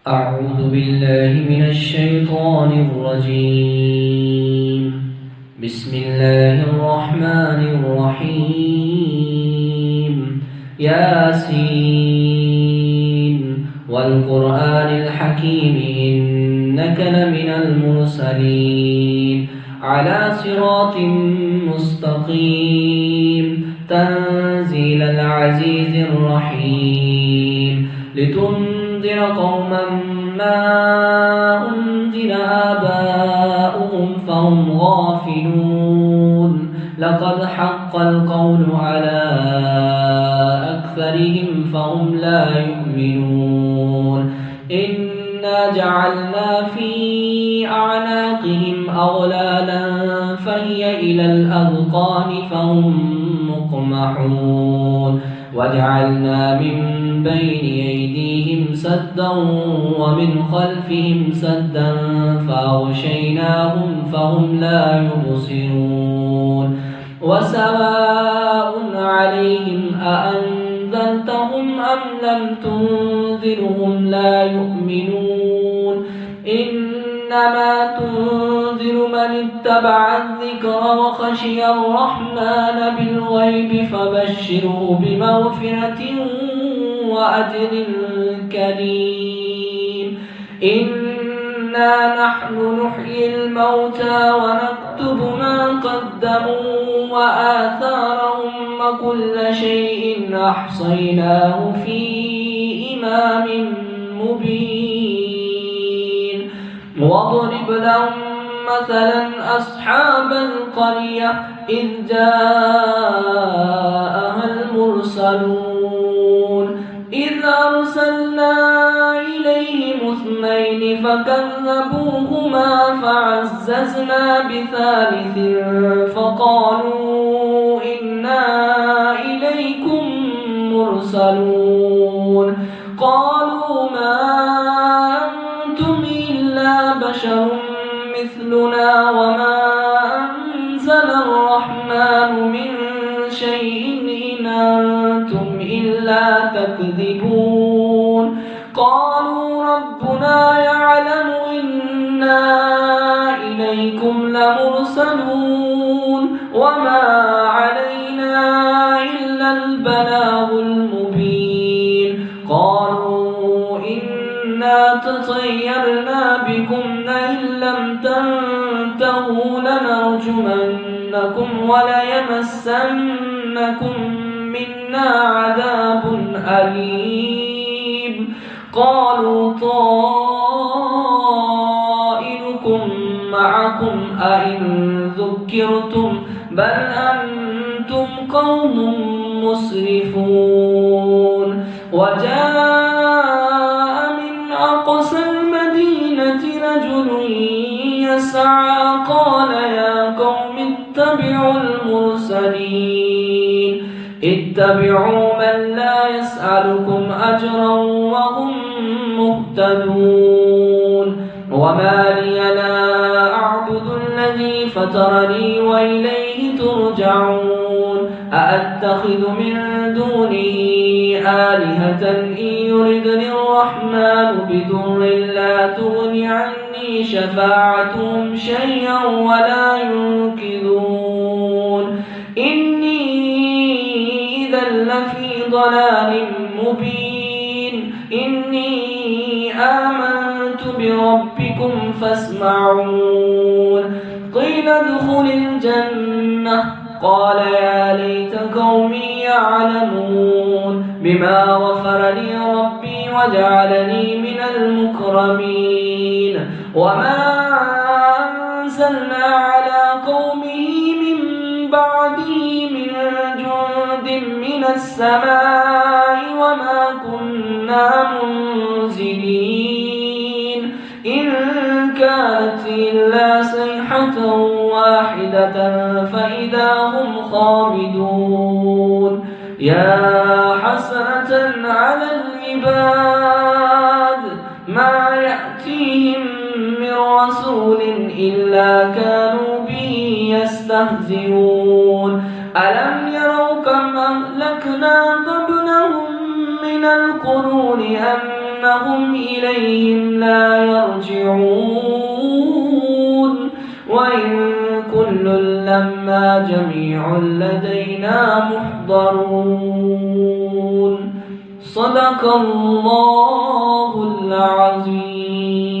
أعوذ بالله من الشيطان الرجيم. بسم الله الرحمن الرحيم. ياسين والقرآن الحكيم إنك لمن المرسلين على صراط مستقيم تنزيل العزيز الرحيم لتنذر قوما ما أنذر آباؤهم فهم غافلون لقد حق القول على أكثرهم فهم لا يؤمنون إنا جعلنا في أعناقهم أغلالا فهي إلى الأذقان فهم مقمحون وجعلنا من بين أيديهم سدا ومن خلفهم سدا فأغشيناهم فهم لا يبصرون وسواء عليهم أأنذرتهم أم لم تنذرهم لا يؤمنون إنما تنذر من اتبع الذكر وخشي الرحمن بالغيب فبشره بمغفرة وأجر كريم. إنا نحن نحيي الموتى ونكتب ما قدموا وآثارهم وكل شيء أحصيناه في إمام مبين. واضرب لهم مثلا أصحاب القرية إذ جاءها المرسلون إذ أرسلنا إليهم اثنين فكذبوهما فعززنا بثالث فقالوا إنا إليكم مرسلون قالوا ما أنتم إلا بشر مثلنا وما أنزل الرحمن من شيء إن أنتم إلا تكذبون قالوا ربنا يعلم إنا إليكم لمرسلون وما علينا إلا البلاغ المبين قالوا إنا تطيرنا بكم لئن لم تنتهوا لنرجمنكم وليمسنكم منا عذاب أليم قالوا طائركم معكم أئن ذكرتم بل أنتم قوم مسرفون وجاء من أقصى المدينة رجل يسعى قال يا قوم اتبعوا المرسلين اتبعوا من لا يسألكم أجرا وهم مهتدون وما لي لا أعبد الذي فطرني وإليه ترجعون أأتخذ من دونه آلهة إن يردني الرحمن بضر لا تغن عني شفاعتهم شيئا ولا ينقذون إني إذا لفي ضلال مبين إني آمنت بربكم فاسمعون قيل ادخل الجنة قال يا ليت قومي يعلمون بما غفر لي ربي وجعلني من المكرمين وما أنزلنا على قومه من بعده من جند من السماء وما كنا منزلين إن كانت إلا صيحة واحدة فإذا هم خامدون يا حسرة على العباد ما يأتيهم من رسول إلا كانوا به يستهزئون ألم يروا كم أهلكنا قبلهم من القرون أنهم إنهم إليهم لا يرجعون وإن كل لما جميع لدينا محضرون صدق الله العظيم.